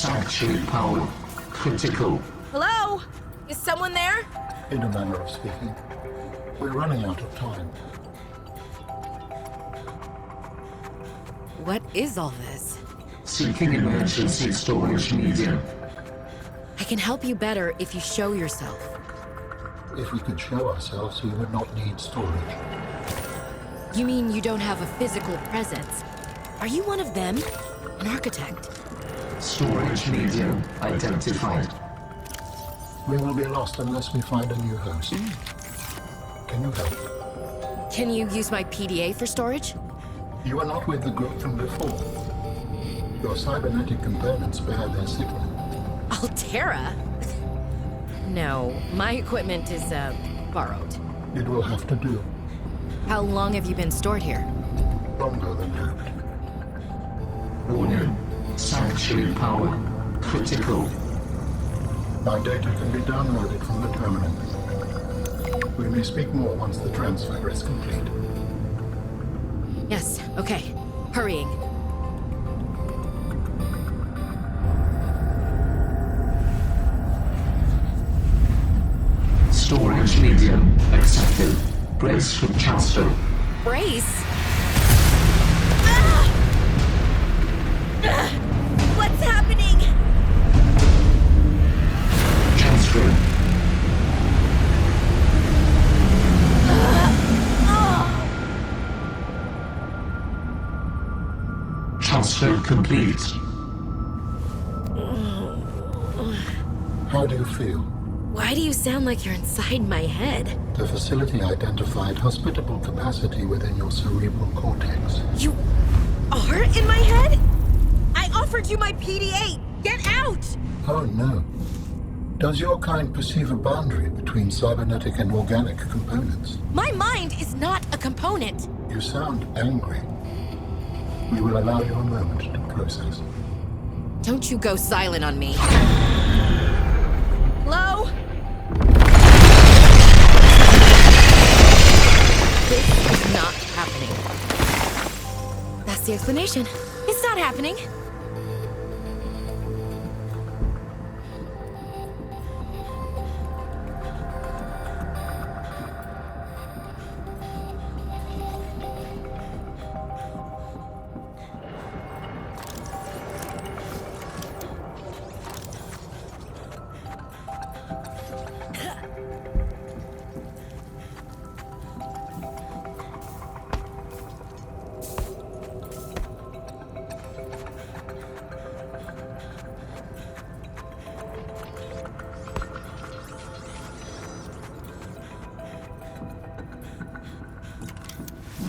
Sanctuary power critical. Hello? Is someone there? In a manner of speaking. We're running out of time. What is all this? Seeking emergency storage medium. I can help you better if you show yourself. If we could show ourselves, we would not need storage. You mean you don't have a physical presence? Are you one of them? An architect? Storage medium identified. We will be lost unless we find a new host. Can you help? Can you use my PDA for storage? You are not with the group from before. Your cybernetic components bear their signal. Altera? No, my equipment is, borrowed. It will have to do. How long have you been stored here? Longer than hoped. Warning. Sanctuary power critical. My data can be downloaded from the terminal. We may speak more once the transfer is complete. Yes, okay. Hurrying. Storage medium accepted. Brace from transfer. Brace? What's happening? Transfer. Transfer complete. How do you feel? Why do you sound like you're inside my head? The facility identified hospitable capacity within your cerebral cortex. You are in my head? I offered you my PDA! Get out! Oh no. Does your kind perceive a boundary between cybernetic and organic components? My mind is not a component. You sound angry. We will allow you a moment to process. Don't you go silent on me. Hello? This is not happening. That's the explanation. It's not happening.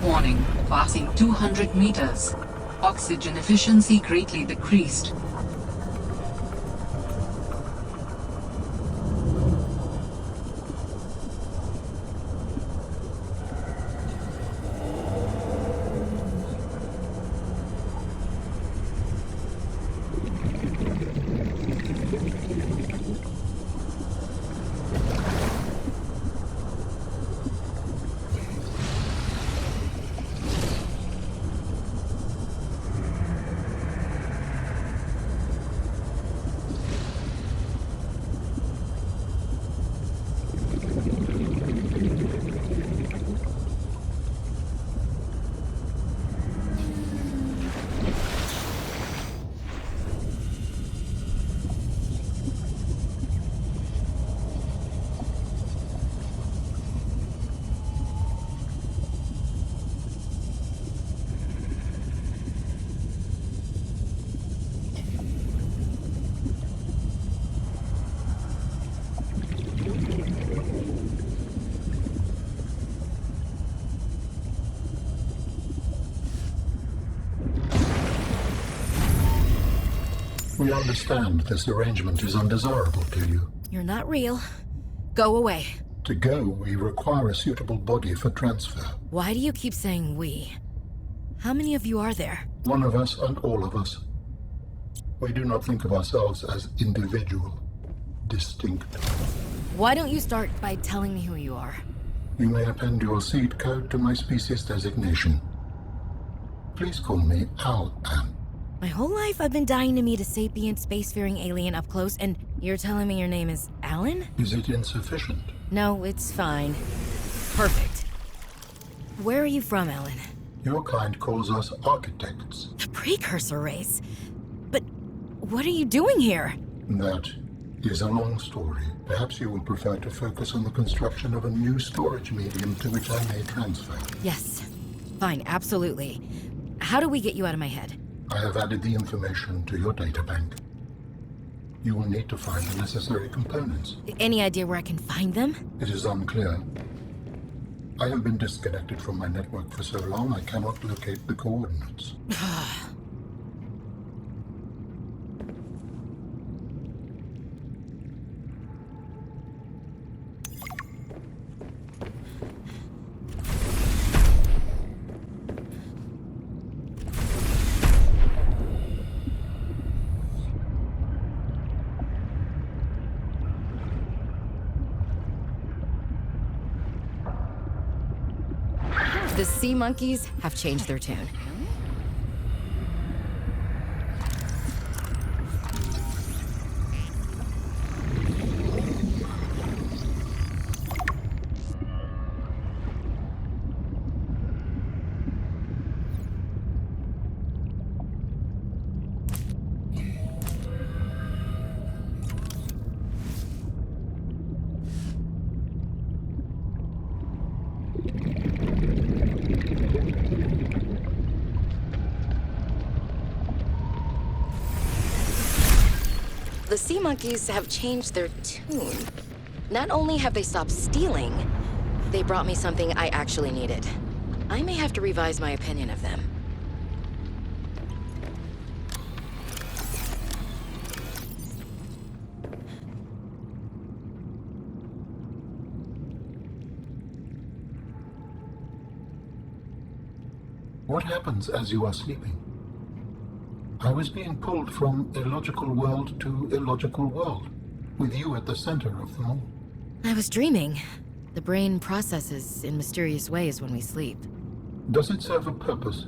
Warning, passing 200 meters. Oxygen efficiency greatly decreased. We understand this arrangement is undesirable to you. You're not real. Go away. To go, we require a suitable body for transfer. Why do you keep saying we? How many of you are there? One of us and all of us. We do not think of ourselves as individual, distinct. Why don't you start by telling me who you are? You may append your seed code to my species designation. Please call me Al-An. My whole life I've been dying to meet a sapient spacefaring alien up close, and you're telling me your name is Alan? Is it insufficient? No, it's fine. Perfect. Where are you from, Alan? Your kind calls us architects. The precursor race. But what are you doing here? That is a long story. Perhaps you would prefer to focus on the construction of a new storage medium to which I may transfer. Yes. Fine, absolutely. How do we get you out of my head? I have added the information to your databank. You will need to find the necessary components. Any idea where I can find them? It is unclear. I have been disconnected from my network for so long I cannot locate the coordinates. The sea monkeys have changed their tune. The sea monkeys have changed their tune. Not only have they stopped stealing, they brought me something I actually needed. I may have to revise my opinion of them. What happens as you are sleeping? I was being pulled from illogical world to illogical world, with you at the center of them all. I was dreaming. The brain processes in mysterious ways when we sleep. Does it serve a purpose?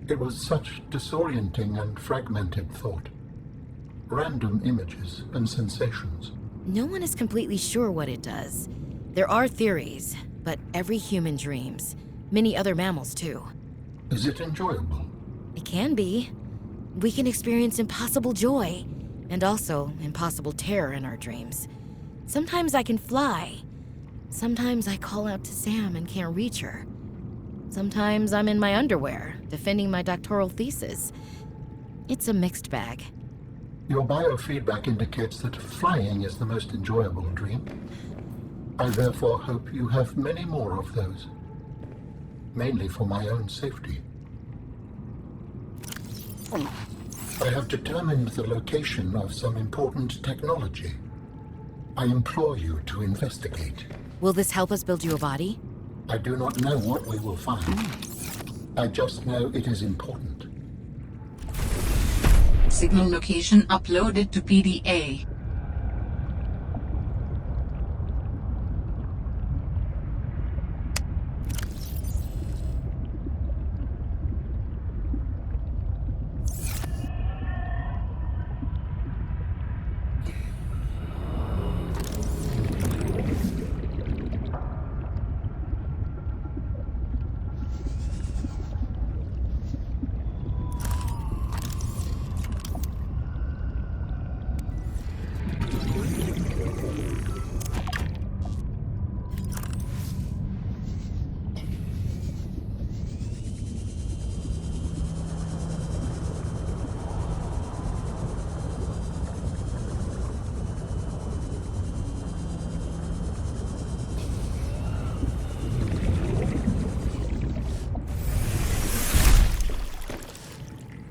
It was such disorienting and fragmented thought. Random images and sensations. No one is completely sure what it does. There are theories, but every human dreams. Many other mammals, too. Is it enjoyable? It can be. We can experience impossible joy, and also impossible terror in our dreams. Sometimes I can fly. Sometimes I call out to Sam and can't reach her. Sometimes I'm in my underwear, defending my doctoral thesis. It's a mixed bag. Your biofeedback indicates that flying is the most enjoyable dream. I therefore hope you have many more of those. Mainly for my own safety. I have determined the location of some important technology. I implore you to investigate. Will this help us build you a body? I do not know what we will find. I just know it is important. Signal location uploaded to PDA.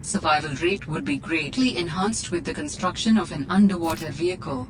Survival rate would be greatly enhanced with the construction of an underwater vehicle.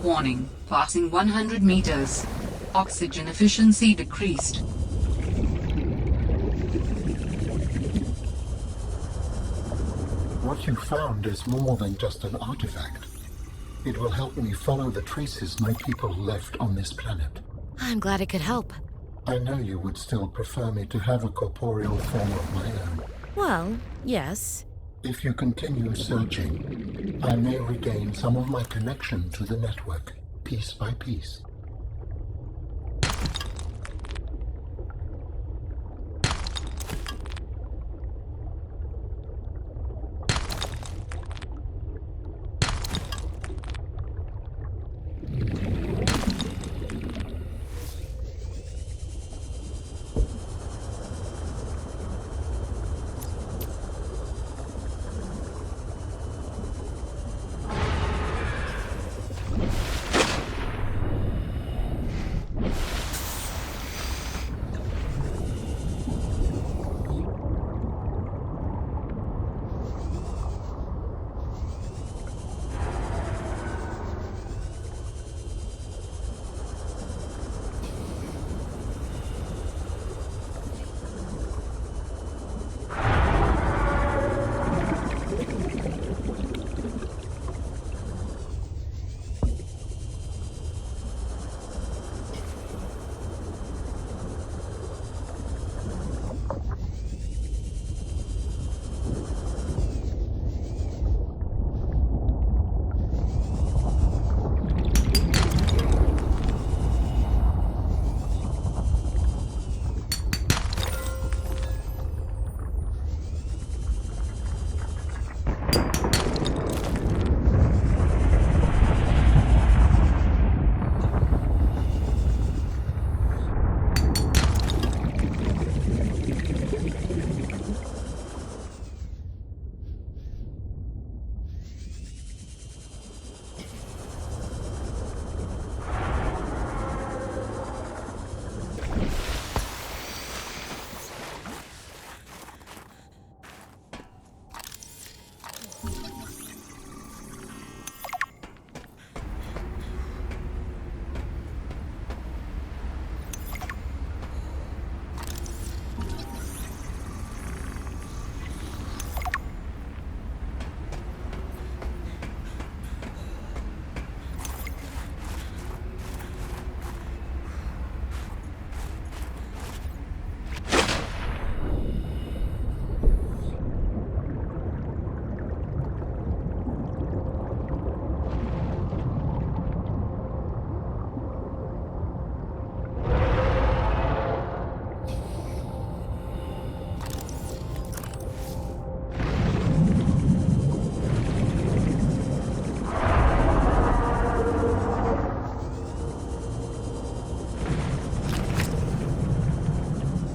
Warning, passing 100 meters. Oxygen efficiency decreased. What you found is more than just an artifact. It will help me follow the traces my people left on this planet. I'm glad it could help. I know you would still prefer me to have a corporeal form of my own. Well, yes. If you continue searching, I may regain some of my connection to the network, piece by piece.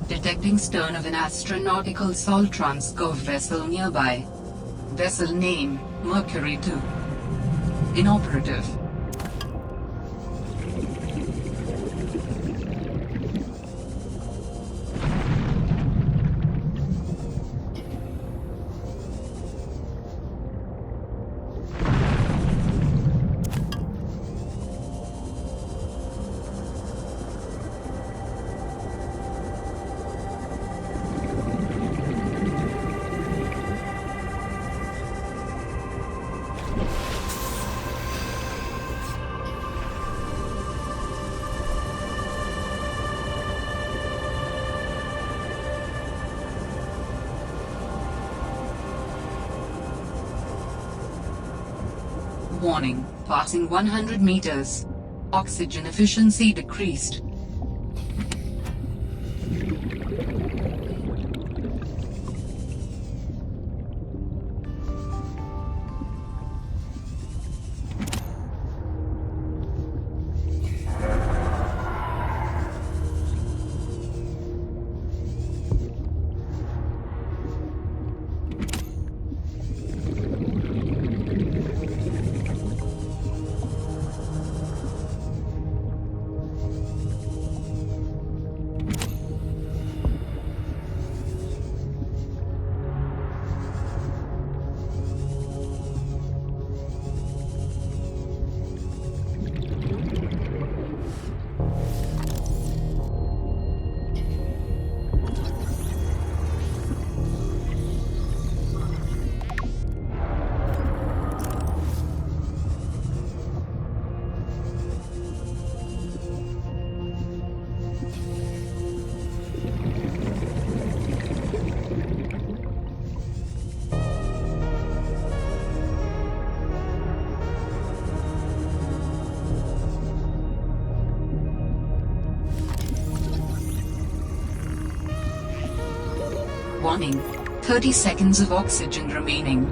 Detecting stern of an astronautical salt transco vessel nearby. Vessel name, Pt.2. Inoperative. Warning, passing 100 meters. Oxygen efficiency decreased. Warning. 30 seconds of oxygen remaining.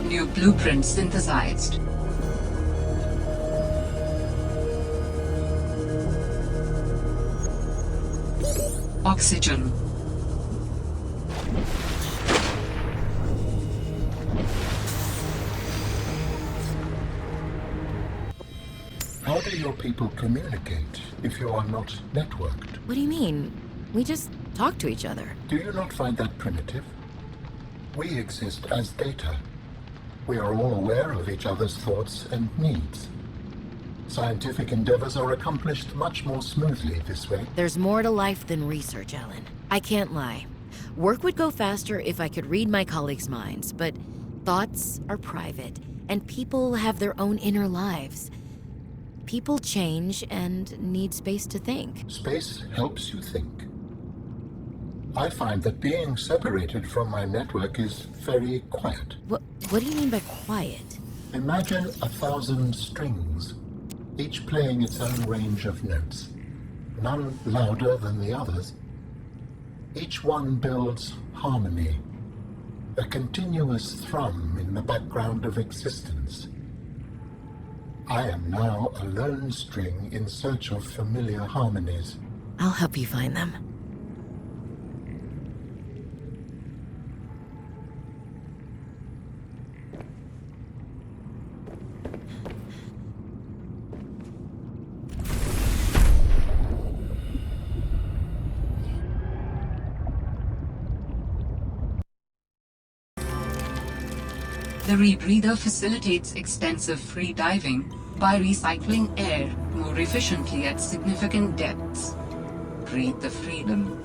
New blueprint synthesized. Oxygen. How do your people communicate if you are not networked? What do you mean? We just talk to each other. Do you not find that primitive? We exist as data. We are all aware of each other's thoughts and needs. Scientific endeavors are accomplished much more smoothly this way. There's more to life than research, Alan. I can't lie. Work would go faster if I could read my colleagues' minds, but thoughts are private, and people have their own inner lives. People change and need space to think. Space helps you think. I find that being separated from my network is very quiet. What do you mean by quiet? Imagine 1,000 strings, each playing its own range of notes, none louder than the others. Each one builds harmony, a continuous thrum in the background of existence. I am now a lone string in search of familiar harmonies. I'll help you find them. The rebreather facilitates extensive free diving by recycling air more efficiently at significant depths. Breathe the freedom.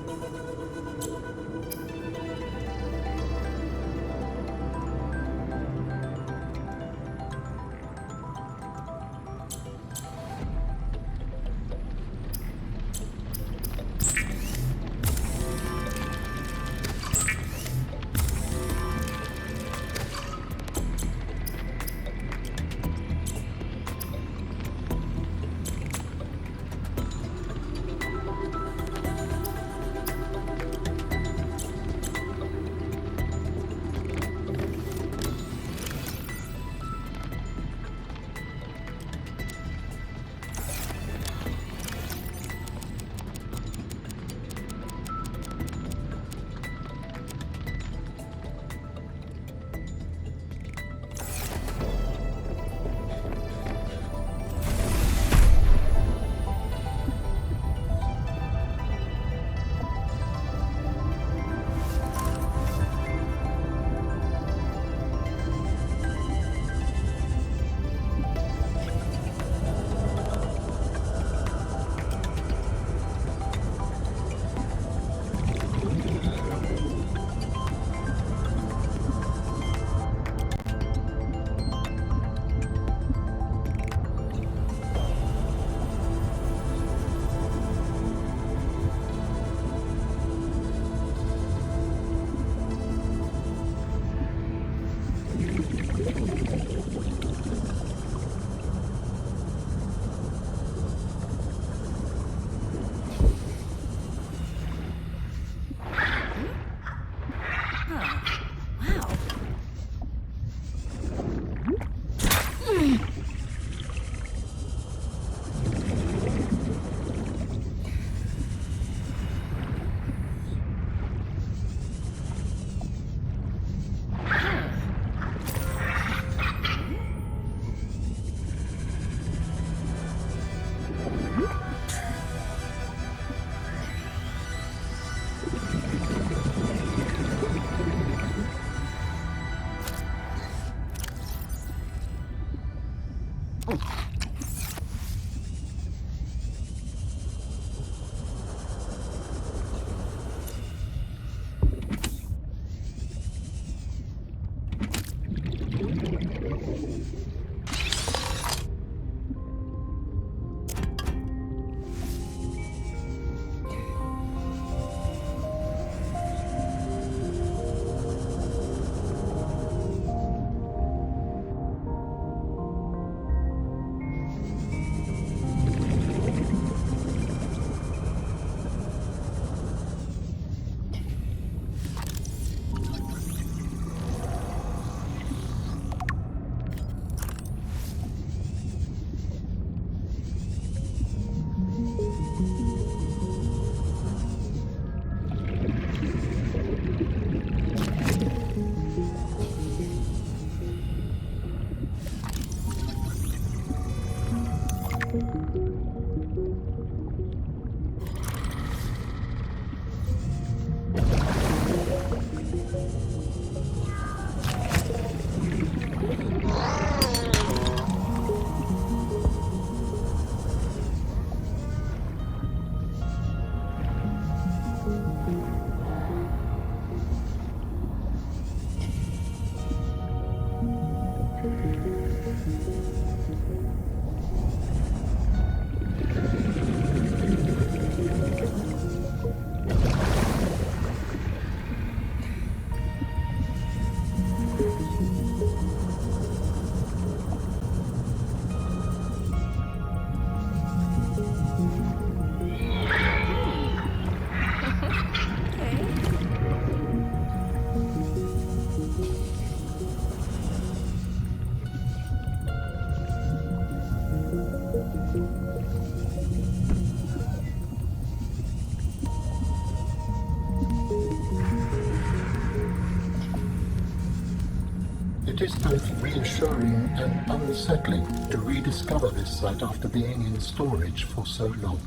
It is both reassuring and unsettling to rediscover this site after being in storage for so long.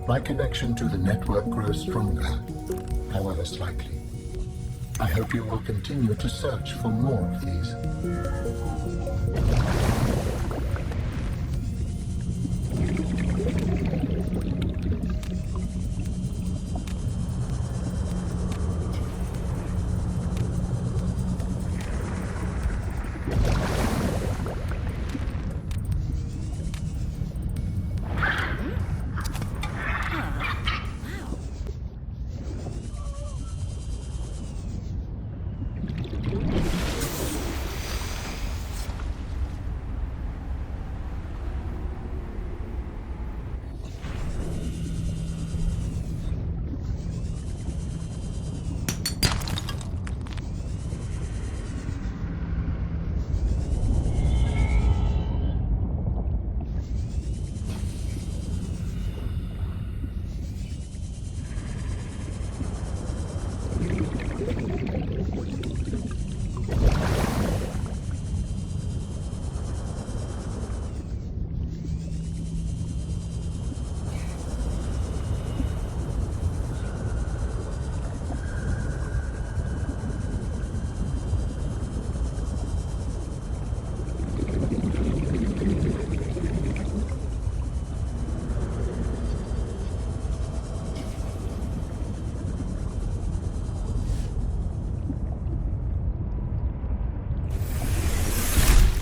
My connection to the network grows stronger, however slightly. I hope you will continue to search for more of these.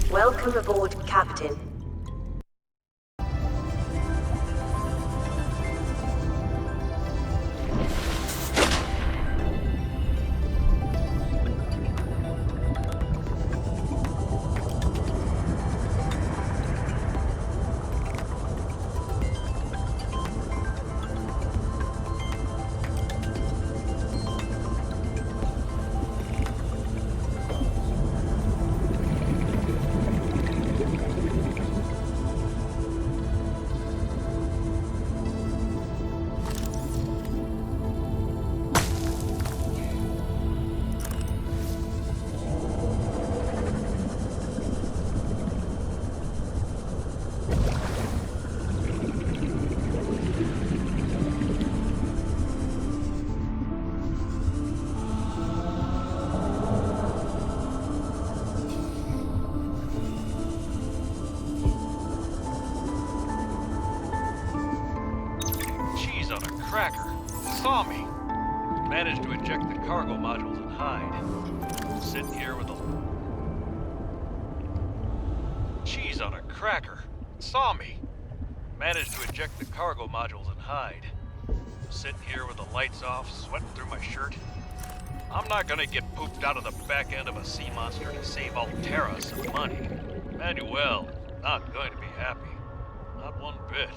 Welcome aboard, Captain. Cracker. Saw me. Managed to eject the cargo modules and hide. Sitting here with a... Cheese on a cracker. Saw me. Managed to eject the cargo modules and hide. Sitting here with the lights off, sweating through my shirt. I'm not gonna get pooped out of the back end of a sea monster to save Alterra some money. Manuel, not going to be happy. Not one bit.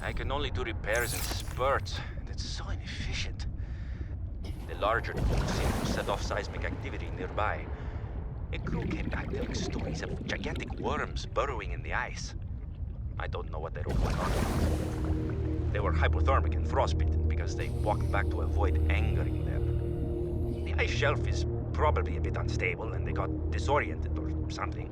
I can only do repairs in spurts, and it's so inefficient. The larger tools seem to set off seismic activity nearby. A crew came back telling stories of gigantic worms burrowing in the ice. I don't know what they were going on. They were hypothermic and frostbitten because they walked back to avoid angering them. The ice shelf is probably a bit unstable, and they got disoriented or something.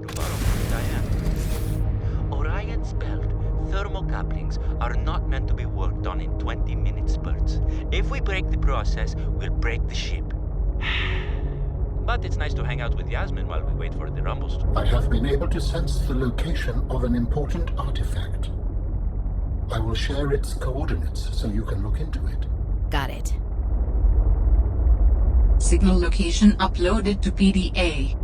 Tomorrow, Diane. Orion spelled thermocouplings are not meant to be worked on in 20-minute spurts. If we break the process, we'll break the ship. But it's nice to hang out with Yasmin while we wait for the rumbles to... I have been able to sense the location of an important artifact. I will share its coordinates so you can look into it. Got it. Signal location uploaded to PDA.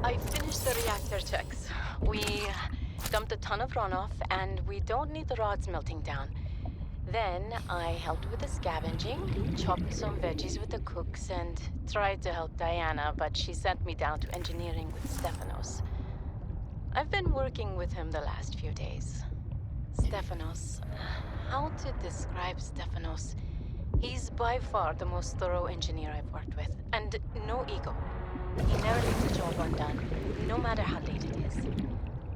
I finished the reactor checks. We dumped a ton of runoff, and we don't need the rods melting down. Then I helped with the scavenging, chopped some veggies with the cooks, and tried to help Diana, but she sent me down to engineering with Stefanos. I've been working with him the last few days. Stefanos. How to describe Stefanos? He's by far the most thorough engineer I've worked with, and no ego. He never leaves a job undone, no matter how late it is.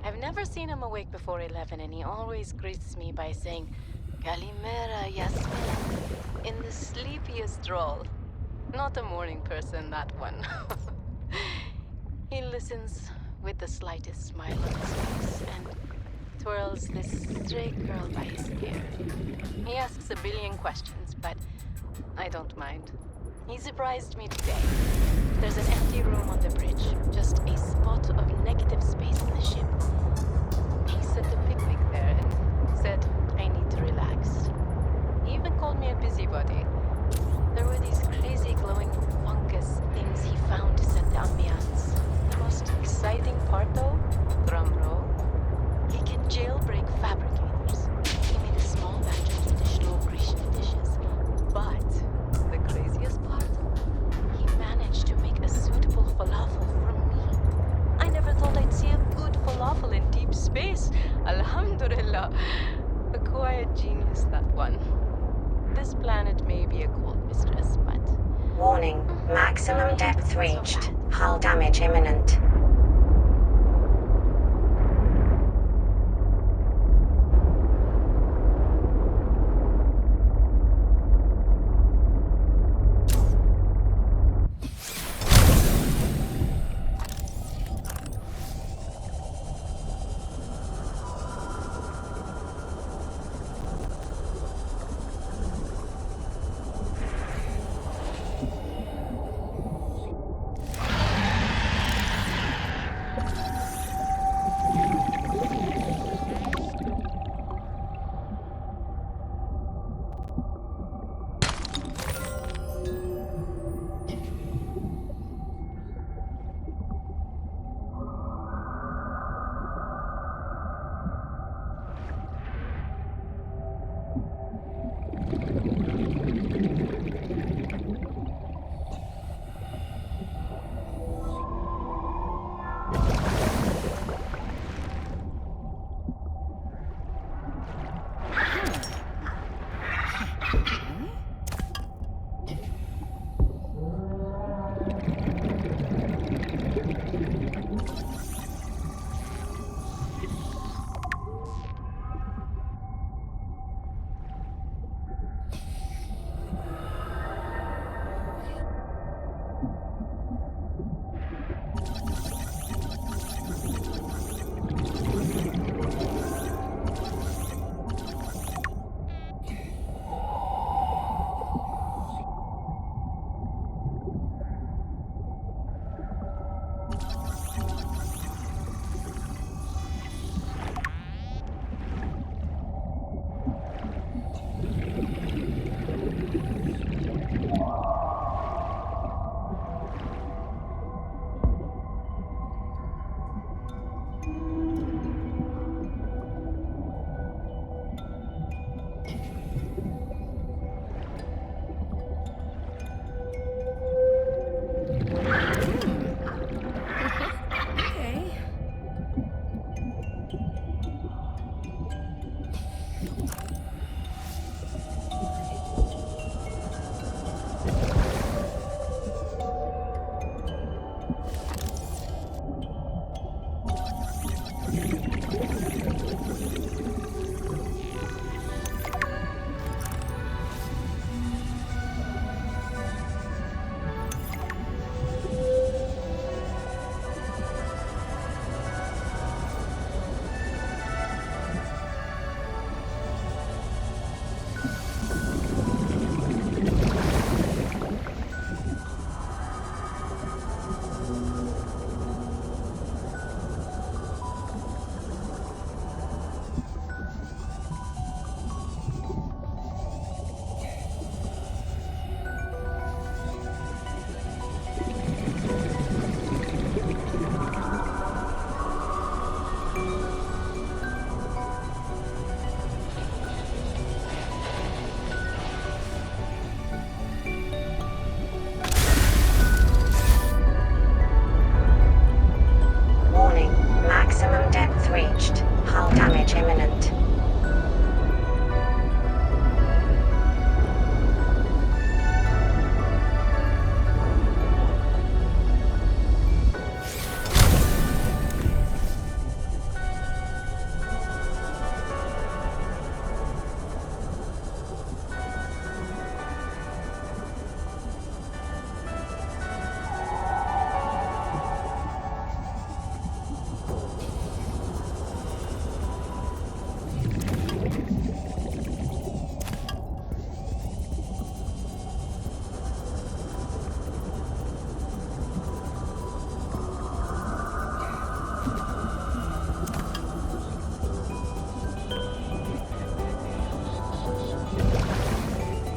I've never seen him awake before 11, and he always greets me by saying, Kalimera, Yasmin, in the sleepiest drawl. Not a morning person, that one. He listens with the slightest smile on his face, and twirls this stray curl by his ear. He asks a billion questions, but I don't mind. He surprised me today. There's an empty room on the bridge, just a spot of negative space in the ship. He set the picnic there and said I need to relax. He even called me a busybody. There were these crazy glowing fungus things he found to set the ambiance. The most exciting part though, drum roll, lawful in deep space. Alhamdulillah. A quiet genius, that one. This planet may be a cold mistress, but... Warning. Maximum depth reached. Hull damage imminent.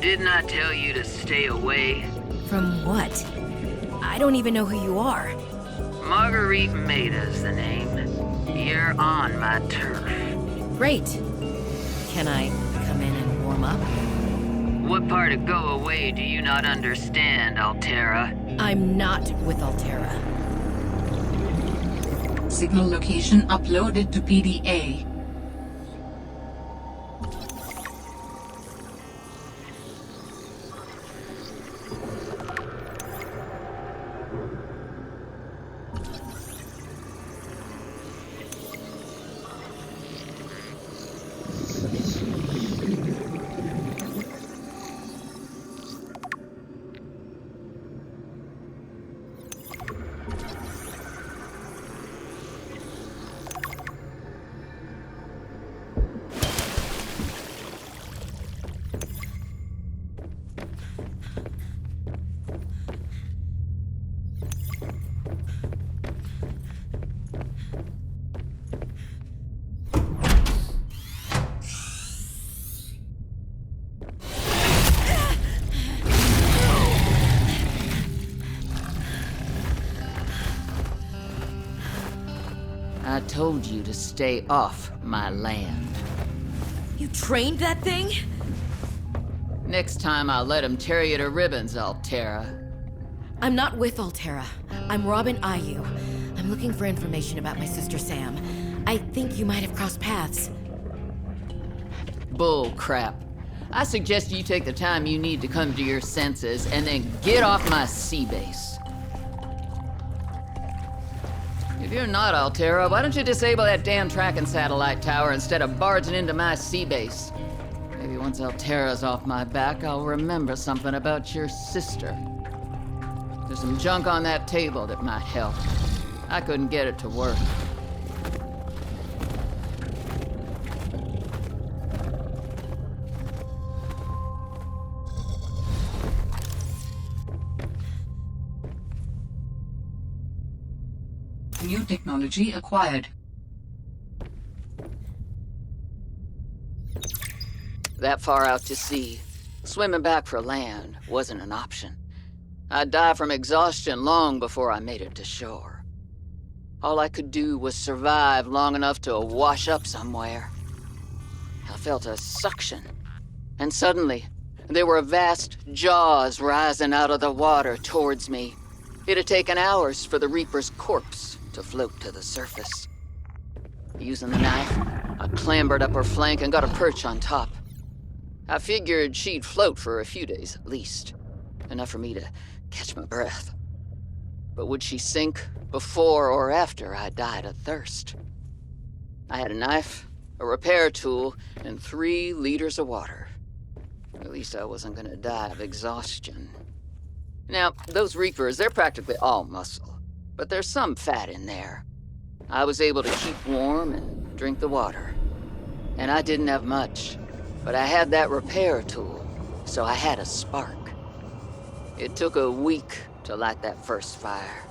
Didn't I tell you to stay away? From what? I don't even know who you are. Marguerite Maida's the name. You're on my turf. Great. Can I come in and warm up? What part of go away do you not understand, Altera? I'm not with Altera. Signal location uploaded to PDA. I told you to stay off my land. You trained that thing? Next time I'll let him tear you to ribbons, Altera. I'm not with Altera. I'm Robin Ayu. I'm looking for information about my sister Sam. I think you might have crossed paths. Bull crap. I suggest you take the time you need to come to your senses and then get off my sea base. If you're not Altera, why don't you disable that damn tracking satellite tower instead of barging into my sea base? Maybe once Altera's off my back, I'll remember something about your sister. There's some junk on that table that might help. I couldn't get it to work. New technology acquired. That far out to sea, swimming back for land wasn't an option. I'd die from exhaustion long before I made it to shore. All I could do was survive long enough to wash up somewhere. I felt a suction, and suddenly, there were vast jaws rising out of the water towards me. It had taken hours for the Reaper's corpse to float to the surface. Using the knife, I clambered up her flank and got a perch on top. I figured she'd float for a few days at least, enough for me to catch my breath. But would she sink before or after I died of thirst? I had a knife, a repair tool, and 3 liters of water. At least I wasn't gonna die of exhaustion. Now, those Reapers, they're practically all muscle, but there's some fat in there. I was able to keep warm and drink the water. And I didn't have much, but I had that repair tool, so I had a spark. It took a week to light that first fire.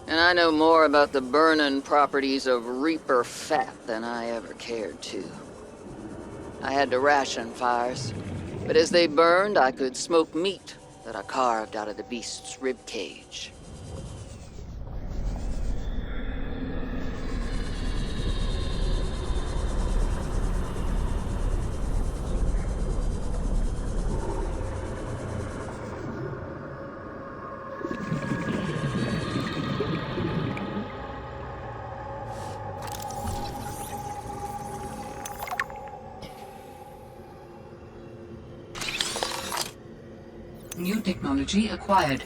And I know more about the burning properties of Reaper fat than I ever cared to. I had to ration fires, but as they burned, I could smoke meat that I carved out of the beast's rib cage. New technology acquired.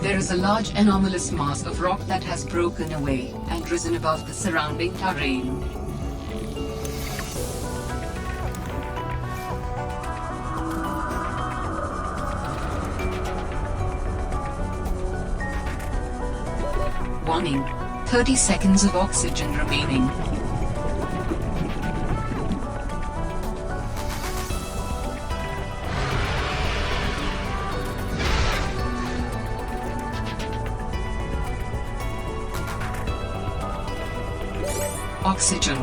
There is a large anomalous mass of rock that has broken away and risen above the surrounding terrain. Warning, 30 seconds of oxygen remaining. Oxygen